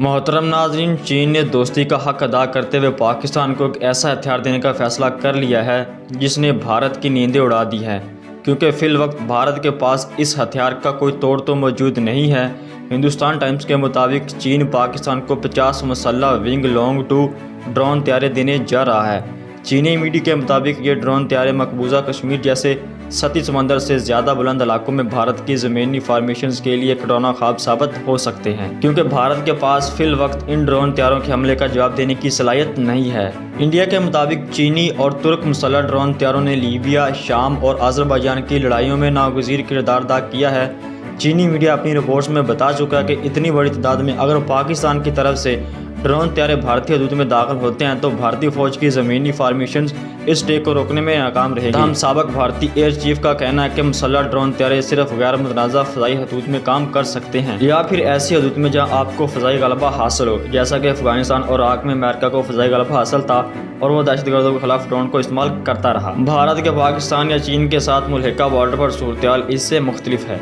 मोहतरम नाज़रीन, चीन ने दोस्ती का हक अदा करते हुए पाकिस्तान को एक ऐसा हथियार देने का फैसला कर लिया है जिसने भारत की नींदें उड़ा दी हैं, क्योंकि फ़िल वक्त भारत के पास इस हथियार का कोई तोड़ तो मौजूद नहीं है। हिंदुस्तान टाइम्स के मुताबिक चीन पाकिस्तान को 50 मसल्ला विंग लॉन्ग-टू ड्रोन तैयारे देने जा रहा है। चीनी मीडिया के मुताबिक ये ड्रोन तैयारे मकबूजा कश्मीर जैसे सतही समंदर से ज़्यादा बुलंद इलाकों में भारत की ज़मीनी फॉर्मेशंस के लिए एक डरावना ख्वाब साबित हो सकते हैं, क्योंकि भारत के पास फिल वक्त इन ड्रोन तैयारों के हमले का जवाब देने की सलाहियत नहीं है। इंडिया के मुताबिक चीनी और तुर्क मुसल्लह ड्रोन तैयारों ने लीबिया, शाम और अज़रबैजान की लड़ाइयों में नागुज़ीर किरदार अदा किया है। चीनी मीडिया अपनी रिपोर्ट्स में बता चुका है कि इतनी बड़ी तादाद में अगर पाकिस्तान की तरफ से ड्रोन तैयारे भारतीय हदूद में दाखिल होते हैं तो भारतीय फौज की ज़मीनी फॉर्मेशंस इस अटैक को रोकने में नाकाम रहेगी। हम साबिक भारतीय एयर चीफ का कहना है कि मुसल्लह ड्रोन तैयारे सिर्फ गैर मुतनाज़ा फ़ज़ाई हदूद में काम कर सकते हैं या फिर ऐसी हदूद में जहाँ आपको फ़ज़ाई गलबा हासिल हो, जैसा कि अफगानिस्तान और इराक़ में अमेरिका को फ़ज़ाई गलबा हासिल था और वह दहशतगर्दों के खिलाफ ड्रोन को इस्तेमाल करता रहा। भारत के पाकिस्तान या चीन के साथ मुल्हिका बॉर्डर पर सूरत हाल इससे मुख्तलिफ है।